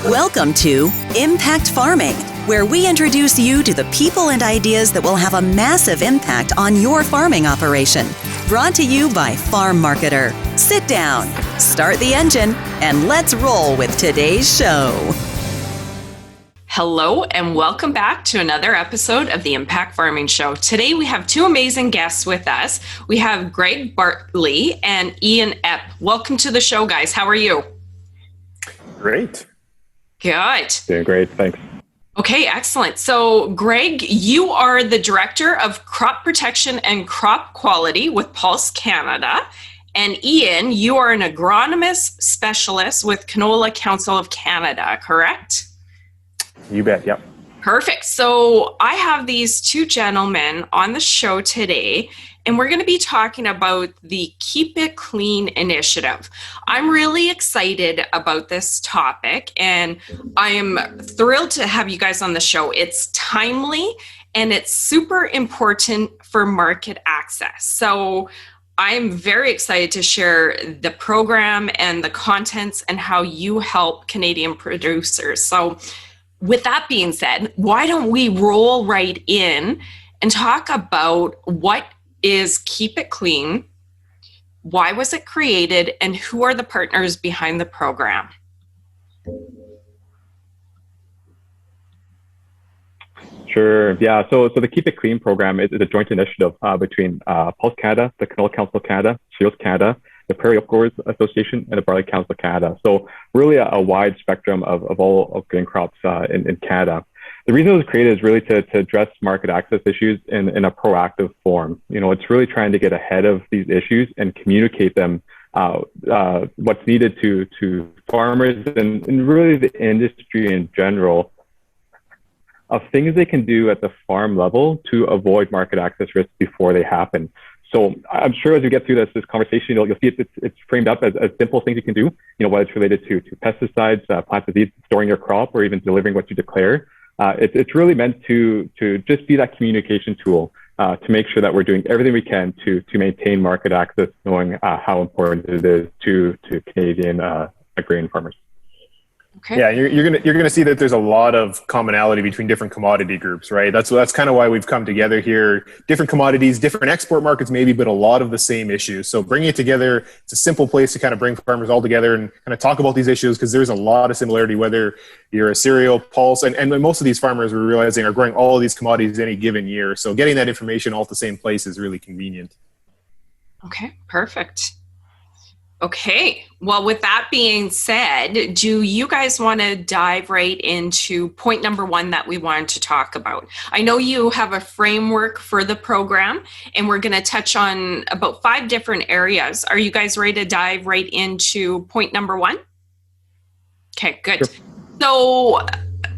Welcome to Impact Farming, where we introduce you to the people and ideas that will have a massive impact on your farming operation. Brought to you by Farm Marketer. Sit down, start the engine, and let's roll with today's show. Hello and welcome back to another episode of the Impact Farming Show. Today we have two amazing guests with us. We have Greg Bartley and Ian Epp. Welcome to the show, guys. How are you? Great. Good. Doing great, thanks. Okay, excellent. So Greg, you are the Director of Crop Protection and Crop Quality with Pulse Canada. And Ian, you are an agronomist specialist with Canola Council of Canada, correct? You bet, yep. Perfect. So I have these two gentlemen on the show today, and we're going to be talking about the Keep It Clean initiative. I'm really excited about this topic, and I am thrilled to have you guys on the show. It's timely, and it's super important for market access. So I'm very excited to share the program and the contents and how you help Canadian producers. So with that being said, why don't we roll right in and talk about what is Keep It Clean, why was it created, and who are the partners behind the program? Sure, yeah. So the Keep It Clean program is a joint initiative between Pulse Canada, the Canola Council of Canada, Shields Canada, the Prairie Oak Growers Association, and the Bartley Council of Canada. So really a wide spectrum of all of grain crops in Canada. The reason it was created is really to address market access issues in a proactive form. You know, it's really trying to get ahead of these issues and communicate them, what's needed to farmers and really the industry in general, of things they can do at the farm level to avoid market access risks before they happen. So I'm sure as we get through this conversation, you'll see it's framed up as simple things you can do, you know, whether it's related to pesticides, plant disease, storing your crop, or even delivering what you declare. It's really meant to just be that communication tool to make sure that we're doing everything we can to maintain market access, knowing how important it is to Canadian grain farmers. Okay. Yeah, you're gonna see that there's a lot of commonality between different commodity groups, right? That's kind of why we've come together here. Different commodities, different export markets maybe, but a lot of the same issues. So bringing it together, it's a simple place to kind of bring farmers all together and kind of talk about these issues, because there's a lot of similarity, whether you're a cereal, pulse, and most of these farmers, we're realizing, are growing all of these commodities any given year. So getting that information all at the same place is really convenient. Okay, perfect. Okay, well, with that being said, do you guys want to dive right into point number one that we wanted to talk about? I know you have a framework for the program, and we're going to touch on about 5 different areas. Are you guys ready to dive right into point number one? Okay, good. Sure. So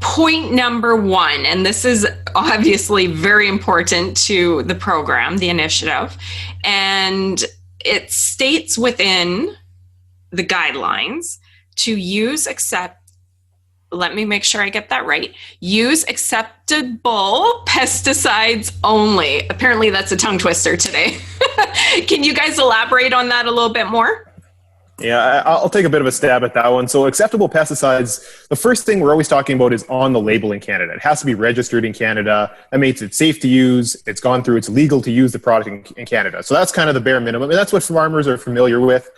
point number one, and this is obviously very important to the program, the initiative, and it states within the guidelines to use let me make sure I get that right. Use acceptable pesticides only. Apparently that's a tongue twister today. Can you guys elaborate on that a little bit more? Yeah, I'll take a bit of a stab at that one. So acceptable pesticides, the first thing we're always talking about is on the label in Canada. It has to be registered in Canada. That means it's safe to use, it's gone through, it's legal to use the product in Canada. So that's kind of the bare minimum, and that's what farmers are familiar with.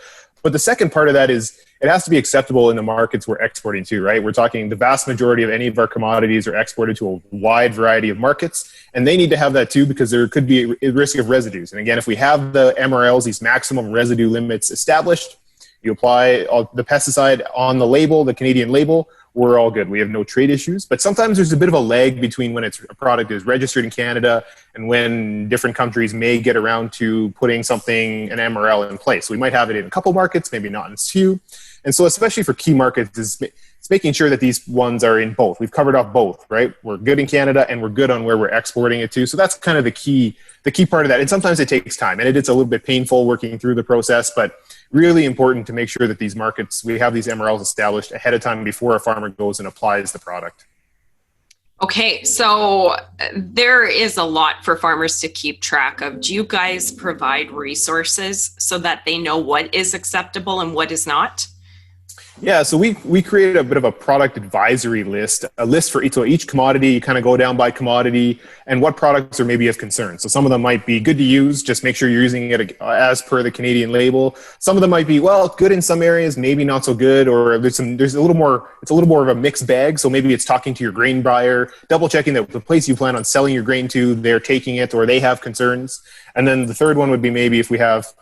But the second part of that is it has to be acceptable in the markets we're exporting to, right? We're talking the vast majority of any of our commodities are exported to a wide variety of markets, and they need to have that too, because there could be a risk of residues. And again, if we have the MRLs, these maximum residue limits established, you apply the pesticide on the label, the Canadian label, we're all good. We have no trade issues. But sometimes there's a bit of a lag between when a product is registered in Canada and when different countries may get around to putting an MRL in place. So we might have it in a couple markets, maybe not in a few. And so especially for key markets, it's making sure that these ones are in both. We've covered off both, right? We're good in Canada and we're good on where we're exporting it to. So that's kind of the key part of that. And sometimes it takes time, and it's a little bit painful working through the process, but really important to make sure that these markets, we have these MRLs established ahead of time before a farmer goes and applies the product. Okay, so there is a lot for farmers to keep track of. Do you guys provide resources so that they know what is acceptable and what is not? Yeah, so we created a bit of a product advisory list, a list for each commodity. You kind of go down by commodity and what products are maybe of concern. So some of them might be good to use, just make sure you're using it as per the Canadian label. Some of them might be, well, good in some areas, maybe not so good, or there's a little more, it's a little more of a mixed bag. So maybe it's talking to your grain buyer, double checking that the place you plan on selling your grain to, they're taking it or they have concerns. And then the third one would be maybe if we have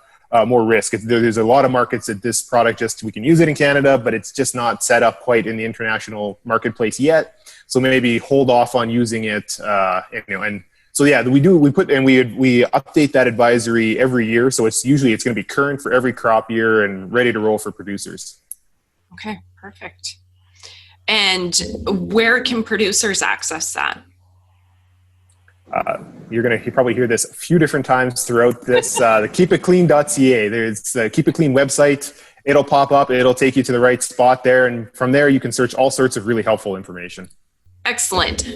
more risk. There's a lot of markets that this product we can use it in Canada, but it's just not set up quite in the international marketplace yet. So maybe hold off on using it. And so yeah, we update that advisory every year. So it's going to be current for every crop year and ready to roll for producers. Okay, perfect. And where can producers access that? You're going to probably hear this a few different times throughout this. The keepitclean.ca. There's the Keep It Clean website. It'll pop up. It'll take you to the right spot there. And from there, you can search all sorts of really helpful information. Excellent.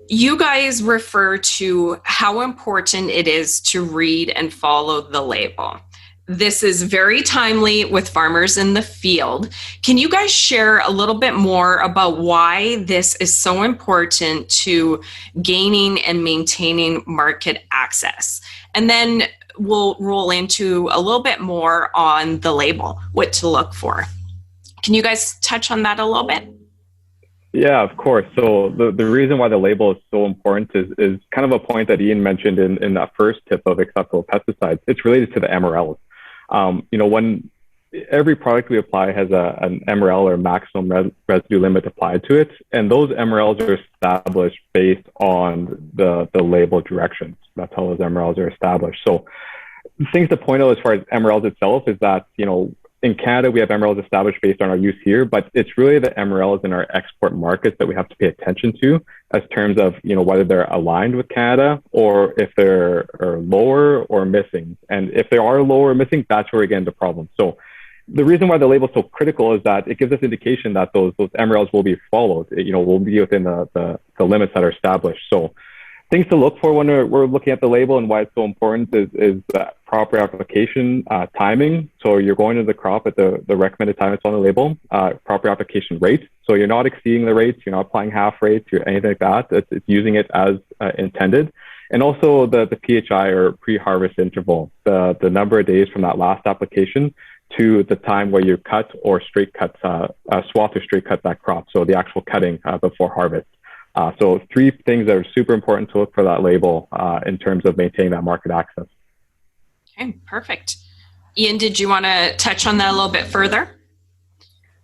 You guys refer to how important it is to read and follow the label. This is very timely with farmers in the field. Can you guys share a little bit more about why this is so important to gaining and maintaining market access? And then we'll roll into a little bit more on the label, what to look for. Can you guys touch on that a little bit? Yeah, of course. So the reason why the label is so important is kind of a point that Ian mentioned in that first tip of acceptable pesticides. It's related to the MRLs. When every product we apply has an MRL or maximum residue limit applied to it, and those MRLs are established based on the label directions. That's how those MRLs are established. So things to point out as far as MRLs itself is that, in Canada, we have MRLs established based on our use here, but it's really the MRLs in our export markets that we have to pay attention to as terms of, whether they're aligned with Canada or if they're lower or missing. And if they are lower or missing, that's where we get into problems. So the reason why the label is so critical is that it gives us indication that those MRLs will be followed, will be within the limits that are established. So things to look for when we're looking at the label and why it's so important is proper application timing. So you're going to the crop at the recommended time it's on the label, proper application rate. So you're not exceeding the rates, you're not applying half rates or anything like that. It's using it as intended. And also the PHI or pre-harvest interval, the number of days from that last application to the time where you cut or straight cut, swath or straight cut that crop. So the actual cutting before harvest. So 3 things that are super important to look for that label in terms of maintaining that market access. Okay, perfect. Ian, did you want to touch on that a little bit further?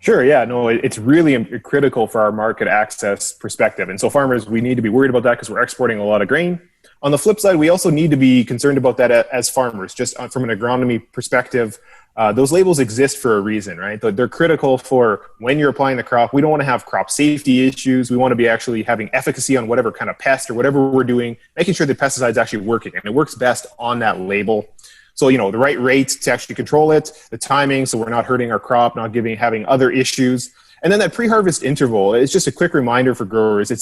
Sure. Yeah, no, it's really critical for our market access perspective. And so farmers, we need to be worried about that because we're exporting a lot of grain. On the flip side, we also need to be concerned about that as farmers, just from an agronomy perspective. Those labels exist for a reason, right? They're critical for when you're applying the crop. We don't want to have crop safety issues. We want to be actually having efficacy on whatever kind of pest or whatever we're doing, making sure the pesticide is actually working. And it works best on that label. So, the right rate to actually control it, the timing, so we're not hurting our crop, not having other issues. And then that pre-harvest interval, it's just a quick reminder for growers.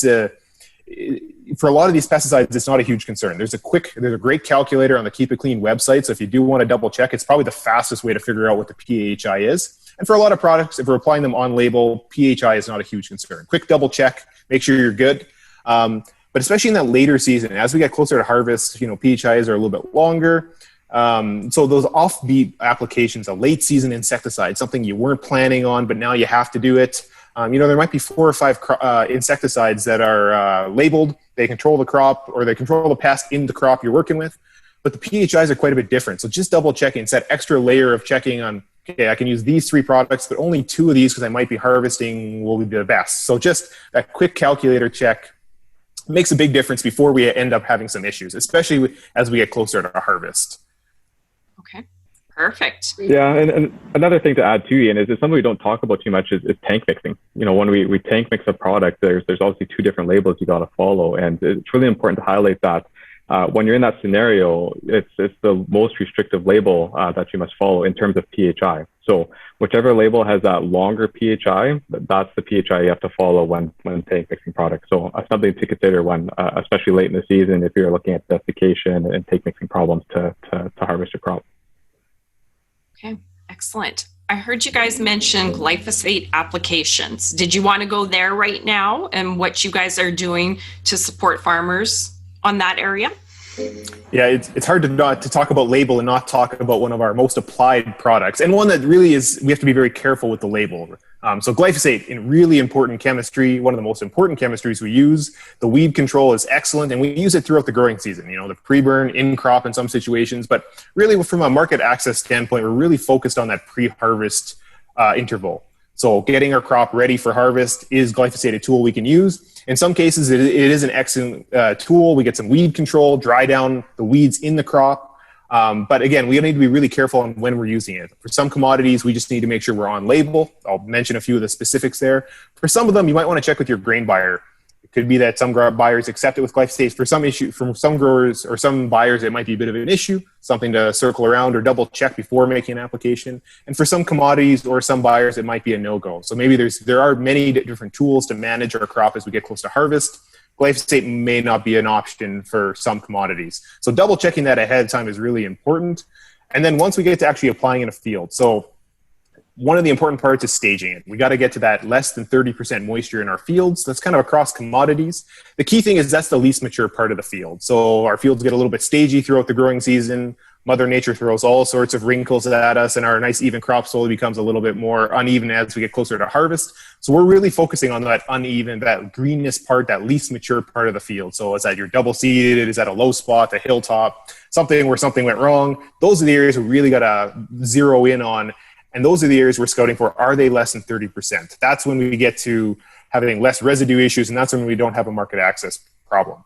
For a lot of these pesticides, it's not a huge concern. There's a great calculator on the Keep It Clean website. So if you do want to double check, it's probably the fastest way to figure out what the PHI is. And for a lot of products, if we're applying them on label, PHI is not a huge concern. Quick double check, make sure you're good. But especially in that later season, as we get closer to harvest, PHIs are a little bit longer. So those offbeat applications, a late season insecticide, something you weren't planning on, but now you have to do it. There might be 4 or 5 insecticides that are labeled. They control the crop or they control the pest in the crop you're working with. But the PHIs are quite a bit different. So just double checking. It's that extra layer of checking on, okay, I can use these 3 products, but only 2 of these because I might be harvesting will be the best. So just that quick calculator check makes a big difference before we end up having some issues, especially as we get closer to harvest. Okay. Perfect. Yeah, and another thing to add too, Ian, is something we don't talk about too much is tank mixing. When we tank mix a product, there's obviously 2 different labels you got to follow, and it's really important to highlight that when you're in that scenario, it's the most restrictive label that you must follow in terms of PHI. So whichever label has that longer PHI, that's the PHI you have to follow when tank mixing products. So something to consider when, especially late in the season, if you're looking at desiccation and tank mixing problems to harvest your crop. Okay, excellent. I heard you guys mention glyphosate applications. Did you want to go there right now and what you guys are doing to support farmers on that area? Yeah, it's hard to talk about label and not talk about one of our most applied products, and one that really is, we have to be very careful with the label. So glyphosate, in really important chemistry, one of the most important chemistries we use. The weed control is excellent, and we use it throughout the growing season, the pre-burn, in-crop in some situations. But really, from a market access standpoint, we're really focused on that pre-harvest interval. So getting our crop ready for harvest, is glyphosate a tool we can use? In some cases, it is an excellent tool. We get some weed control, dry down the weeds in the crop. But again, we need to be really careful on when we're using it. For some commodities, we just need to make sure we're on label. I'll mention a few of the specifics there. For some of them, you might want to check with your grain buyer. It could be that some buyers accept it with glyphosate. For some growers or some buyers, it might be a bit of an issue, something to circle around or double check before making an application. And for some commodities or some buyers, it might be a no-go. So maybe there are many different tools to manage our crop as we get close to harvest. Glyphosate may not be an option for some commodities. So double checking that ahead of time is really important. And then once we get to actually applying in a field, so one of the important parts is staging it. We got to get to that less than 30% moisture in our fields. That's kind of across commodities. The key thing is that's the least mature part of the field. So our fields get a little bit stagey throughout the growing season. Mother Nature throws all sorts of wrinkles at us, and our nice even crop slowly becomes a little bit more uneven as we get closer to harvest. So we're really focusing on that uneven, that greenness part, that least mature part of the field. So is that you're double seeded? Is that a low spot, a hilltop, something where something went wrong? Those are the areas we really got to zero in on. And those are the areas we're scouting for. Are they less than 30%? That's when we get to having less residue issues, and that's when we don't have a market access problem.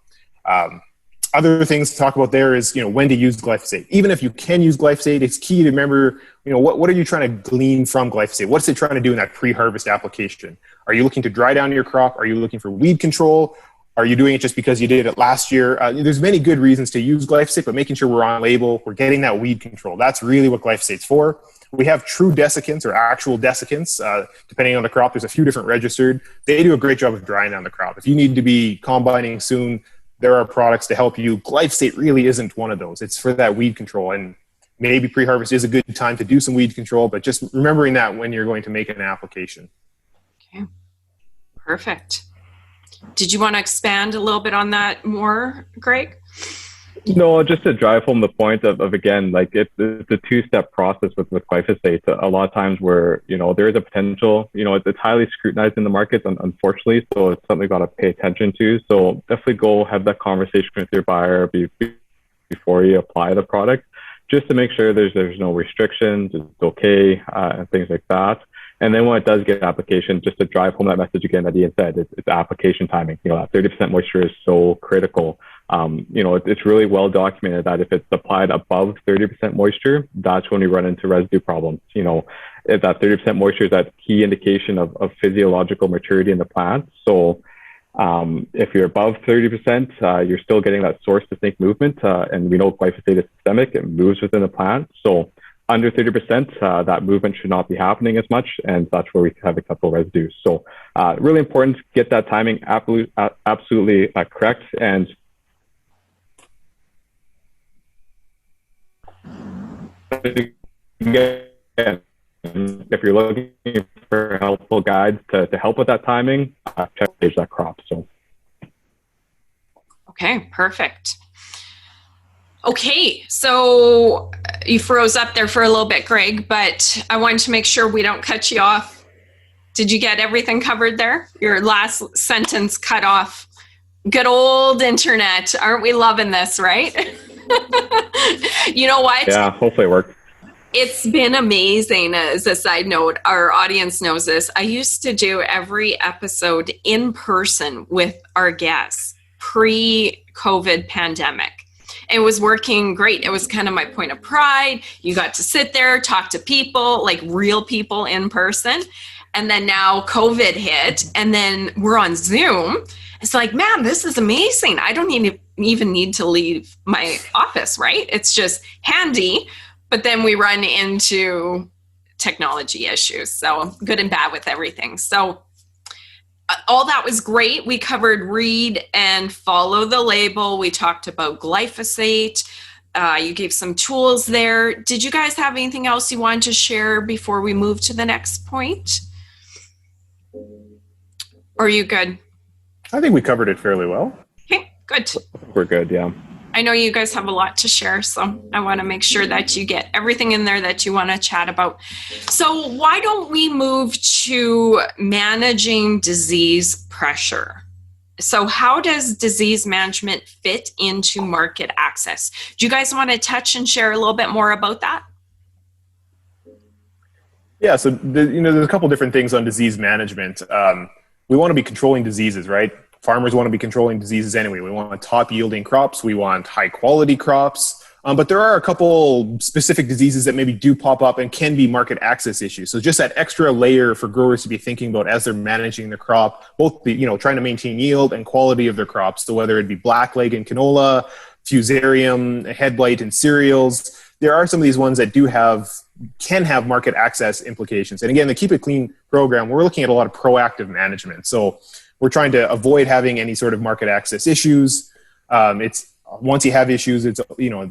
Other things to talk about there is, when to use glyphosate. Even if you can use glyphosate, it's key to remember, what are you trying to glean from glyphosate? What's it trying to do in that pre-harvest application? Are you looking to dry down your crop? Are you looking for weed control? Are you doing it just because you did it last year? There's many good reasons to use glyphosate, but making sure we're on label, we're getting that weed control. That's really what glyphosate's for. We have true desiccants or actual desiccants. Depending on the crop, there's a few different registered. They do a great job of drying down the crop. If you need to be combining soon, there are products to help you. Glyphosate really isn't one of those. It's for that weed control. And maybe pre-harvest is a good time to do some weed control, but just remembering that when you're going to make an application. Okay, perfect. Did you want to expand a little bit on that more, Greg? No, just to drive home the point of again, like it's a two-step process with glyphosate. A lot of times where, there is a potential, it's highly scrutinized in the markets, unfortunately. So it's something you got to pay attention to. So definitely go have that conversation with your buyer before you apply the product, just to make sure there's no restrictions, it's okay, and things like that. And then when it does get application, just to drive home that message again that Ian said, it's application timing. That 30% moisture is so critical. It's really well documented that if it's applied above 30% moisture, that's when we run into residue problems. If that 30% moisture is that key indication of physiological maturity in the plant. So if you're above 30%, you're still getting that source distinct movement. And we know glyphosate is systemic, it moves within the plant. So under 30%, that movement should not be happening as much, and that's where we have acceptable residues. So really important to get that timing absolutely correct. And if you're looking for helpful guides to help with that timing, check that crop. So, okay, perfect. Okay, so you froze up there for a little bit, Greg, but I wanted to make sure we don't cut you off. Did you get everything covered there? Your last sentence cut off. Good old internet. Aren't we loving this, right? You know what? Yeah, hopefully it works. It's been amazing. As a side note, our audience knows this. I used to do every episode in person with our guests pre-COVID pandemic. It was working great. It was kind of my point of pride. You got to sit there, talk to people, like real people in person. And then now COVID hit, and then we're on Zoom. It's like, man, this is amazing. I don't even need to leave my office, right? It's just handy. But then we run into technology issues. So good and bad with everything. So all that was great. We covered read and follow the label. We talked about glyphosate. You gave some tools there. Did you guys have anything else you wanted to share before we move to the next point? Or are you good? I think we covered it fairly well. Okay, good. We're good, yeah. I know you guys have a lot to share, so I want to make sure that you get everything in there that you want to chat about. So why don't we move to managing disease pressure? So how does disease management fit into market access? Do you guys want to touch and share a little bit more about that? Yeah, so there's a couple different things on disease management. We want to be controlling diseases, right? Farmers want to be controlling diseases anyway. We want top yielding crops. We want high quality crops. But there are a couple specific diseases that maybe do pop up and can be market access issues. So just that extra layer for growers to be thinking about as they're managing the crop, both trying to maintain yield and quality of their crops. So whether it be blackleg in canola, fusarium, head blight in cereals, there are some of these ones that can have market access implications. And again, the Keep It Clean program, we're looking at a lot of proactive management. So we're trying to avoid having any sort of market access issues. Once you have issues, it's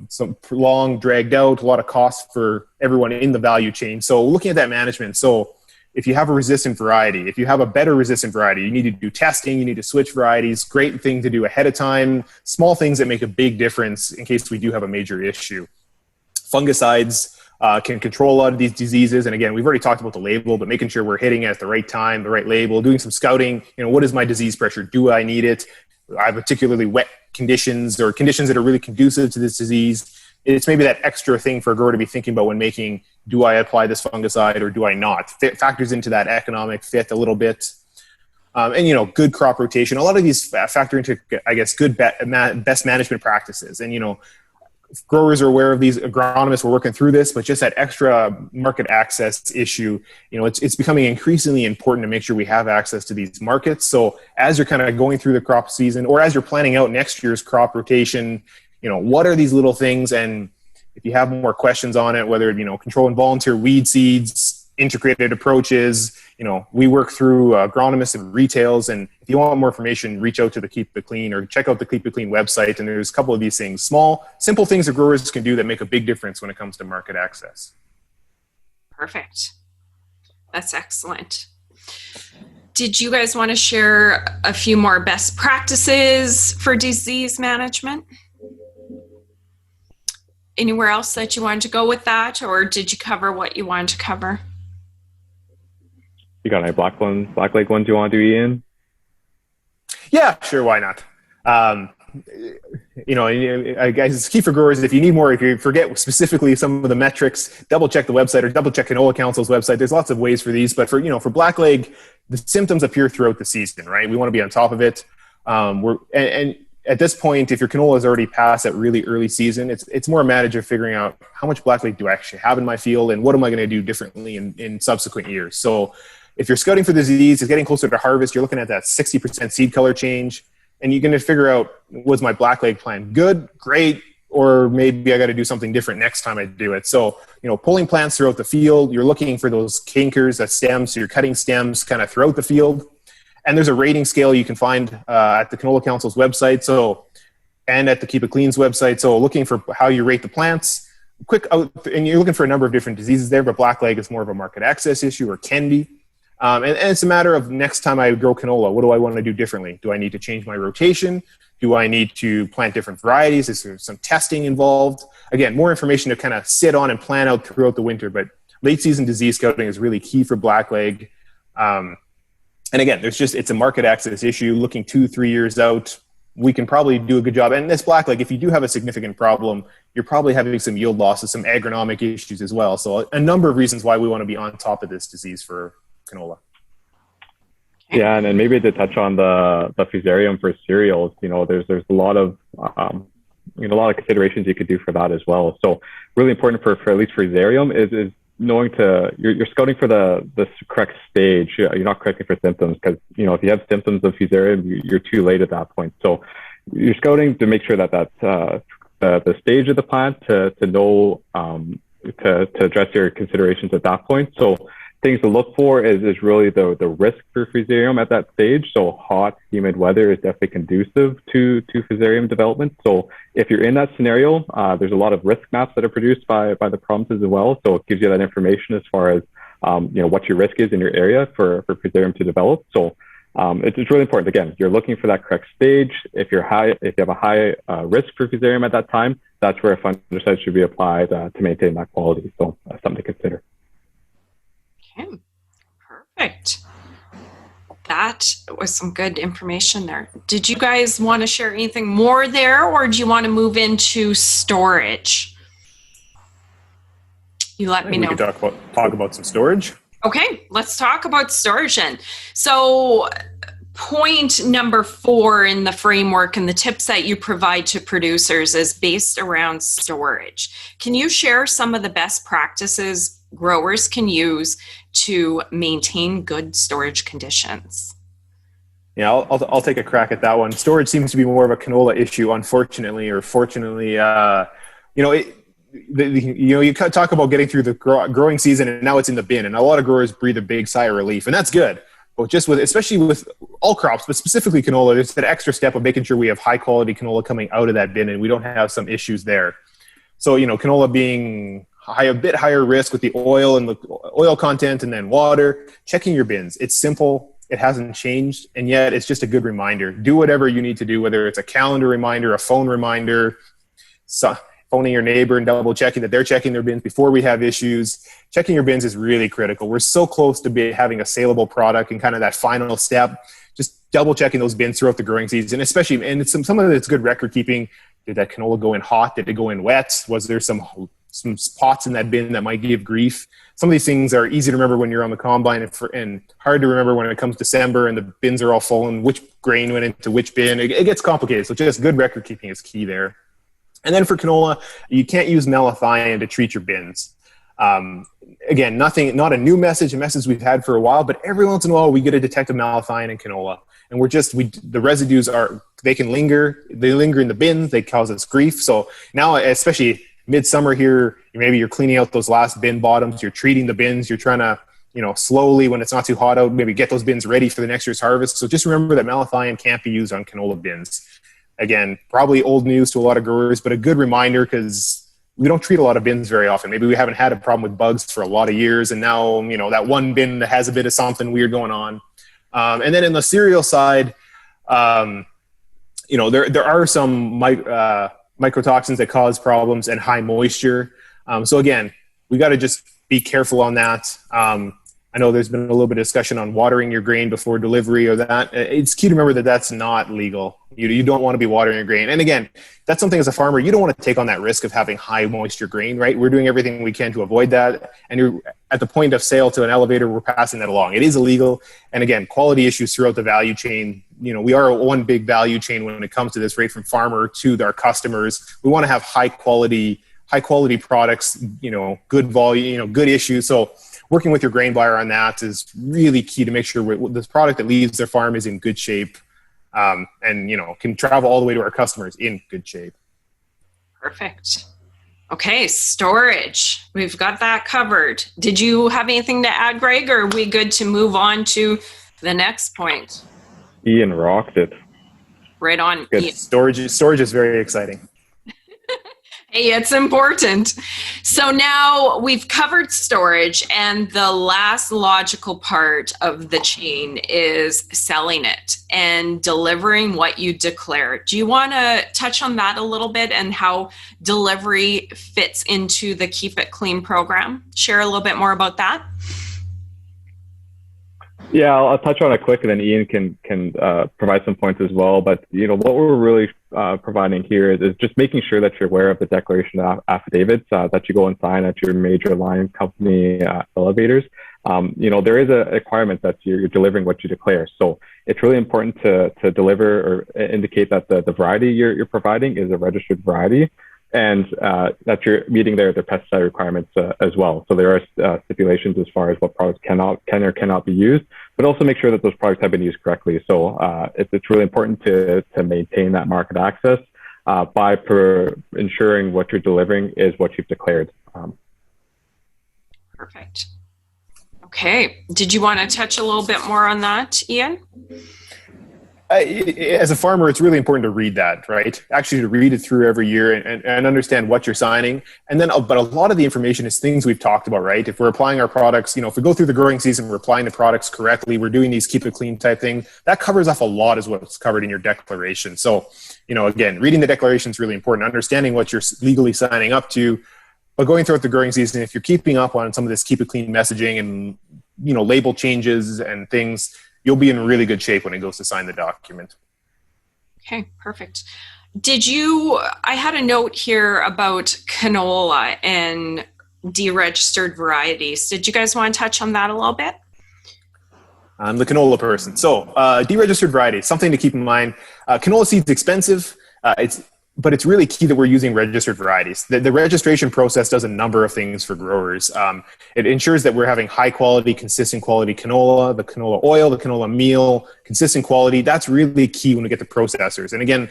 some long, dragged out, a lot of costs for everyone in the value chain. So looking at that management. So if you have a resistant variety, if you have a better resistant variety, you need to do testing, you need to switch varieties. Great thing to do ahead of time. Small things that make a big difference in case we do have a major issue. Fungicides can control a lot of these diseases. And again, we've already talked about the label, but making sure we're hitting it at the right time, the right label, doing some scouting. What is my disease pressure? Do I need it? I have particularly wet conditions or conditions that are really conducive to this disease. It's maybe that extra thing for a grower to be thinking about when making, do I apply this fungicide or do I not? Factors into that economic fit a little bit. And, good crop rotation. A lot of these factor into, I guess, good best management practices. And, growers are aware of these, agronomists were working through this, but just that extra market access issue, it's becoming increasingly important to make sure we have access to these markets. So as you're kind of going through the crop season or as you're planning out next year's crop rotation, what are these little things? And if you have more questions on it, whether, control and volunteer weed seeds, integrated approaches, we work through agronomists and retails. And if you want more information, reach out to the Keep It Clean or check out the Keep It Clean website. And there's a couple of these things, small, simple things that growers can do that make a big difference when it comes to market access. Perfect. That's excellent. Did you guys want to share a few more best practices for disease management? Anywhere else that you wanted to go with that, or did you cover what you wanted to cover? You got any blackleg ones you want to do, Ian? Yeah, sure. Why not? I guess it's key for growers. If you need more, if you forget specifically some of the metrics, double check the website or double check Canola Council's website. There's lots of ways for these, but for blackleg, the symptoms appear throughout the season, right? We want to be on top of it. And at this point, if your canola is already past that really early season, it's more a matter of figuring out how much blackleg do I actually have in my field and what am I going to do differently in subsequent years. So if you're scouting for the disease, it's getting closer to harvest, you're looking at that 60% seed color change, and you're going to figure out, was my blackleg plan good, great, or maybe I got to do something different next time I do it. So, pulling plants throughout the field, you're looking for those cankers, that stems, so you're cutting stems kind of throughout the field. And there's a rating scale you can find at the Canola Council's website, and at the Keep It Clean's website. So looking for how you rate the plants, and you're looking for a number of different diseases there, but blackleg is more of a market access issue, or can be. And it's a matter of next time I grow canola, what do I want to do differently? Do I need to change my rotation? Do I need to plant different varieties? Is there some testing involved? Again, more information to kind of sit on and plan out throughout the winter, but late season disease scouting is really key for blackleg. And again, it's a market access issue. Looking 2-3 years out, we can probably do a good job. And this blackleg, if you do have a significant problem, you're probably having some yield losses, some agronomic issues as well. So a number of reasons why we want to be on top of this disease for canola. Yeah, and then maybe to touch on the fusarium for cereals, there's a lot of considerations you could do for that as well. So really important for at least fusarium is knowing you're scouting for the correct stage. You're not correcting for symptoms, because if you have symptoms of fusarium, you're too late at that point. So you're scouting to make sure that the stage of the plant to know to address your considerations at that point. So things to look for is really the risk for fusarium at that stage. So hot, humid weather is definitely conducive to fusarium development. So if you're in that scenario, there's a lot of risk maps that are produced by the provinces as well. So it gives you that information as far as what your risk is in your area for fusarium to develop. So it's really important. Again, you're looking for that correct stage. If you have a high risk for fusarium at that time, that's where a fungicide should be applied to maintain that quality. So that's something to consider. Okay, perfect. That was some good information there. Did you guys want to share anything more there, or do you want to move into storage? You let me know. We can talk about some storage. Okay, let's talk about storage then. So point number 4 in the framework and the tips that you provide to producers is based around storage. Can you share some of the best practices growers can use to maintain good storage conditions? Yeah, I'll take a crack at that one. Storage seems to be more of a canola issue, unfortunately, or fortunately. You talk about getting through the growing season, and now it's in the bin, and a lot of growers breathe a big sigh of relief, and that's good. But especially with all crops, but specifically canola, there's that extra step of making sure we have high quality canola coming out of that bin, and we don't have some issues there. So canola being a bit higher risk with the oil and the oil content, and then water. Checking your bins. It's simple. It hasn't changed, and yet it's just a good reminder. Do whatever you need to do, whether it's a calendar reminder, a phone reminder, phoning your neighbor and double checking that they're checking their bins before we have issues. Checking your bins is really critical. We're so close to having a saleable product, and kind of that final step, just double checking those bins throughout the growing season, especially, and it's some of it's good record keeping. Did that canola go in hot? Did it go in wet? Was there some spots in that bin that might give grief? Some of these things are easy to remember when you're on the combine, and hard to remember when it comes December and the bins are all full and which grain went into which bin. It gets complicated. So just good record keeping is key there. And then for canola, you can't use malathion to treat your bins. Again, not a new message, a message we've had for a while, but every once in a while we get a detect of malathion in canola. And the residues they can linger. They linger in the bins. They cause us grief. So now, especially midsummer here, maybe you're cleaning out those last bin bottoms. You're treating the bins. You're trying to, slowly, when it's not too hot out, maybe get those bins ready for the next year's harvest. So just remember that malathion can't be used on canola bins. Again, probably old news to a lot of growers, but a good reminder because we don't treat a lot of bins very often. Maybe we haven't had a problem with bugs for a lot of years, and now, that one bin that has a bit of something weird going on. And then in the cereal side, there are some mycotoxins that cause problems and high moisture. So again, we got to just be careful on that. I know there's been a little bit of discussion on watering your grain before delivery or that. It's key to remember that that's not legal. You don't want to be watering your grain. And again, that's something as a farmer, you don't want to take on that risk of having high moisture grain, right? We're doing everything we can to avoid that. And you're at the point of sale to an elevator, we're passing that along. It is illegal. And again, quality issues throughout the value chain. We are one big value chain when it comes to this, right? From farmer to our customers. We want to have high quality products, good volume, good issues. So working with your grain buyer on that is really key to make sure this product that leaves their farm is in good shape, and can travel all the way to our customers in good shape. Perfect. Okay, storage. We've got that covered. Did you have anything to add, Greg, or are we good to move on to the next point? Ian rocked it. Right on. Good. Ian. Storage is very exciting. Hey, it's important. So now we've covered storage, and the last logical part of the chain is selling it and delivering what you declare. Do you want to touch on that a little bit and how delivery fits into the Keep It Clean program? Share a little bit more about that. Yeah, I'll touch on it quick, and then Ian can provide some points as well. But what we're really providing here is just making sure that you're aware of the declaration affidavits that you go and sign at your major line company elevators. There is a requirement that you're delivering what you declare. So it's really important to deliver or indicate that the variety you're providing is a registered variety, and that you're meeting their pesticide requirements as well. So there are stipulations as far as what products can or cannot be used, but also make sure that those products have been used correctly. So it's really important to maintain that market access by ensuring what you're delivering is what you've declared. Perfect. Okay. Did you want to touch a little bit more on that, Ian? As a farmer, it's really important to read that, right? Actually, to read it through every year and understand what you're signing. And then, but a lot of the information is things we've talked about, right? If we're applying our products, if we go through the growing season, we're applying the products correctly, we're doing these keep it clean type thing, that covers off a lot as what's covered in your declaration. So, again, reading the declaration is really important, understanding what you're legally signing up to. But going throughout the growing season, if you're keeping up on some of this keep it clean messaging and, label changes and things, you'll be in really good shape when it goes to sign the document. Okay, perfect. I had a note here about canola and deregistered varieties. Did you guys want to touch on that a little bit? I'm the canola person. So deregistered varieties, something to keep in mind. Canola seed's expensive. But it's really key that we're using registered varieties. The registration process does a number of things for growers. It ensures that we're having high quality, consistent quality canola, the canola oil, the canola meal, consistent quality. That's really key when we get to processors. And again,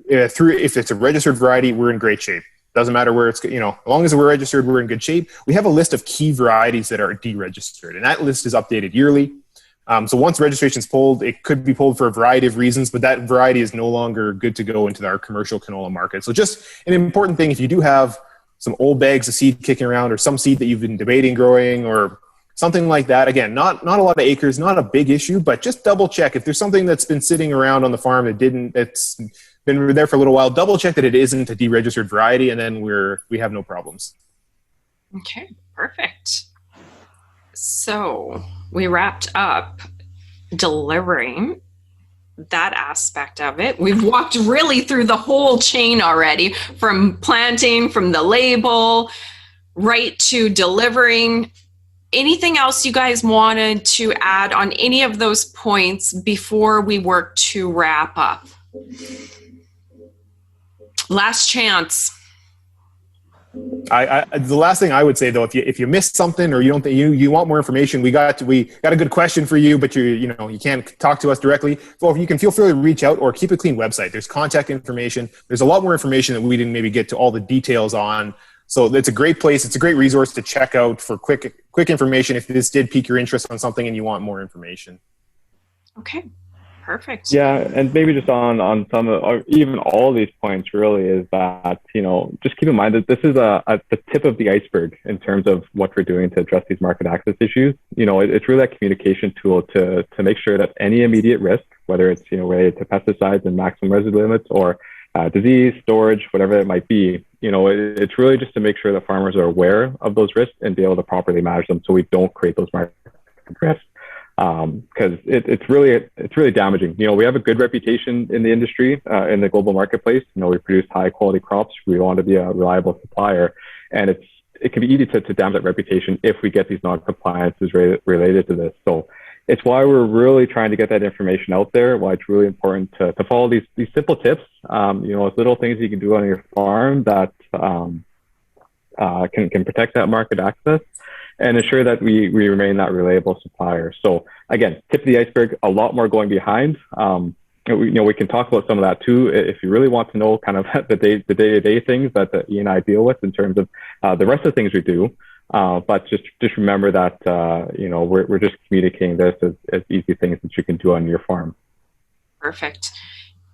if it's a registered variety, we're in great shape. Doesn't matter where it's, as long as we're registered, we're in good shape. We have a list of key varieties that are deregistered, and that list is updated yearly. So once registration is pulled, it could be pulled for a variety of reasons, but that variety is no longer good to go into our commercial canola market. So just an important thing, if you do have some old bags of seed kicking around or some seed that you've been debating growing or something like that, again, not a lot of acres, not a big issue, but just double check. If there's something that's been sitting around on the farm that's been there for a little while, double check that it isn't a deregistered variety, and then we have no problems. Okay, perfect. So we wrapped up delivering that aspect of it. We've walked really through the whole chain already, from planting, from the label, right to delivering. Anything else you guys wanted to add on any of those points before we work to wrap up? Last chance. The last thing I would say though, if you missed something or you want more information, we got a good question for you, but you can't talk to us directly. Well, you can feel free to reach out or Keep It Clean website. There's contact information. There's a lot more information that we didn't maybe get to all the details on. So it's a great place. It's a great resource to check out for quick information if this did pique your interest on something and you want more information. Okay. Perfect. Yeah, and maybe just on some or even all these points really is that, just keep in mind that this is the tip of the iceberg in terms of what we're doing to address these market access issues. It's really a communication tool to make sure that any immediate risk, whether it's, related to pesticides and maximum residue limits or disease, storage, whatever it might be, it's really just to make sure that farmers are aware of those risks and be able to properly manage them so we don't create those market risks. Because it's really damaging. We have a good reputation in the industry, in the global marketplace. We produce high quality crops. We want to be a reliable supplier, and it can be easy to damage that reputation if we get these non-compliances related to this. So it's why we're really trying to get that information out there. Why it's really important to follow these simple tips. It's little things you can do on your farm that can protect that market access and ensure that we remain that reliable supplier. So again, tip of the iceberg, a lot more going behind. We can talk about some of that too, if you really want to know kind of the day-to-day things that Ian and I deal with in terms of the rest of the things we do. But just remember that, we're just communicating this as easy things that you can do on your farm. Perfect.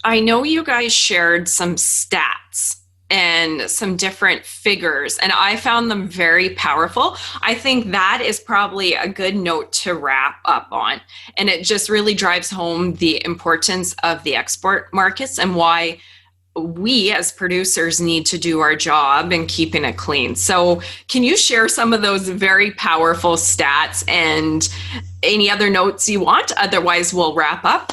I know you guys shared some stats and some different figures, and I found them very powerful. I think that is probably a good note to wrap up on. And it just really drives home the importance of the export markets and why we as producers need to do our job in keeping it clean. So can you share some of those very powerful stats and any other notes you want? Otherwise, we'll wrap up.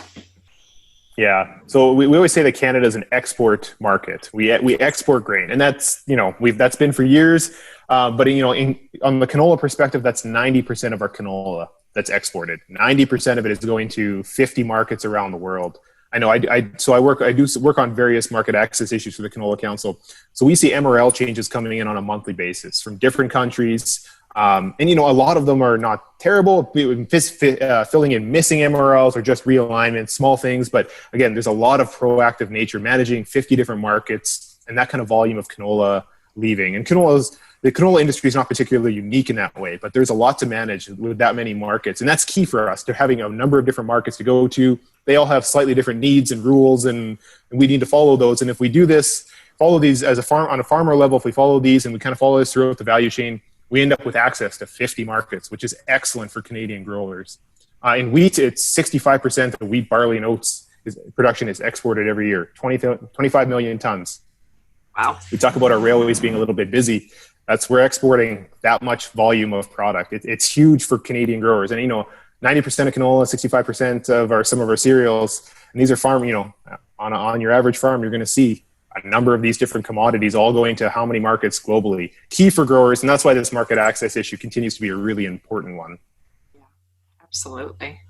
Yeah. So we always say that Canada is an export market. We export grain, and that's, that's been for years. But on the canola perspective, that's 90% of our canola that's exported. 90% of it is going to 50 markets around the world. I know I do work on various market access issues for the Canola Council. So we see MRL changes coming in on a monthly basis from different countries. And a lot of them are not terrible, filling in missing MRLs or just realignment, small things. But again, there's a lot of proactive nature managing 50 different markets and that kind of volume of canola leaving. And canola is, the canola industry is not particularly unique in that way, but there's a lot to manage with that many markets. And that's key for us, to having a number of different markets to go to. They all have slightly different needs and rules, and we need to follow those. And if we do this, follow these as on a farmer level, if we follow these and we kind of follow this throughout the value chain, we end up with access to 50 markets, which is excellent for Canadian growers. In wheat, it's 65% of wheat, barley, and oats production is exported every year, 25 million tons. Wow. We talk about our railways being a little bit busy. We're exporting that much volume of product. It's huge for Canadian growers. And, 90% of canola, 65% of some of our cereals, and these are on your average farm, you're going to see a number of these different commodities all going to how many markets globally. Key for growers, and that's why this market access issue continues to be a really important one. Yeah, absolutely.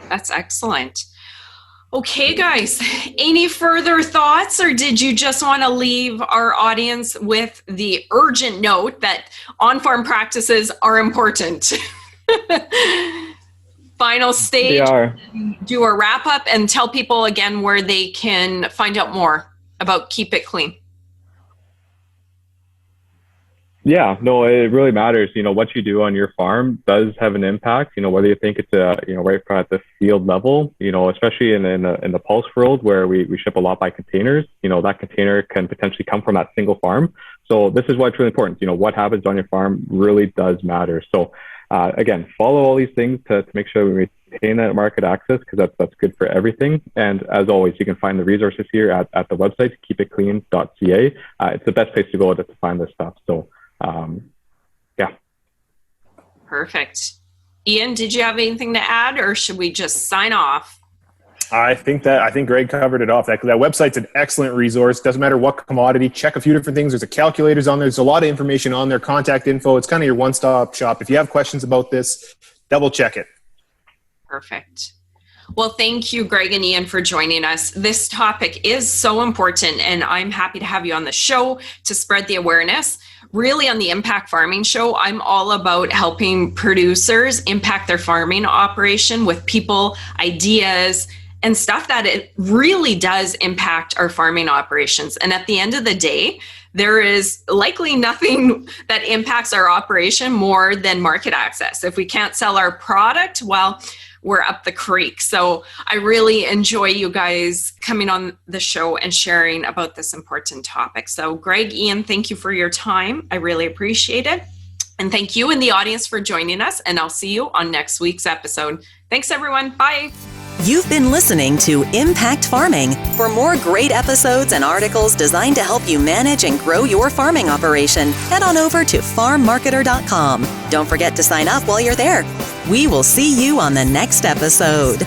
That's excellent. Okay, guys, any further thoughts, or did you just want to leave our audience with the urgent note that on-farm practices are important? Final stage, they are. Do a wrap up and tell people again where they can find out more about Keep It Clean. Yeah, no, it really matters. What you do on your farm does have an impact, whether you think it's right at the field level, especially in the pulse world where we ship a lot by containers, that container can potentially come from that single farm. So this is why it's really important. What happens on your farm really does matter. So again, follow all these things to make sure we maintain that market access, because that's good for everything. And as always, you can find the resources here at the website, keepitclean.ca. It's the best place to go to find this stuff. So yeah. Perfect. Ian, did you have anything to add, or should we just sign off? I think Greg covered it off. That website's an excellent resource. Doesn't matter what commodity, check a few different things. There's calculators on there. There's a lot of information on there, contact info. It's kind of your one-stop shop. If you have questions about this, double check it. Perfect. Well, thank you, Greg and Ian, for joining us. This topic is so important, and I'm happy to have you on the show to spread the awareness. Really, on the Impact Farming Show, I'm all about helping producers impact their farming operation with people, ideas, and stuff that it really does impact our farming operations. And at the end of the day, there is likely nothing that impacts our operation more than market access. If we can't sell our product, well, we're up the creek. So I really enjoy you guys coming on the show and sharing about this important topic. So Greg, Ian, thank you for your time. I really appreciate it. And thank you in the audience for joining us. And I'll see you on next week's episode. Thanks, everyone. Bye. You've been listening to Impact Farming. For more great episodes and articles designed to help you manage and grow your farming operation, head on over to farmmarketer.com. Don't forget to sign up while you're there. We will see you on the next episode.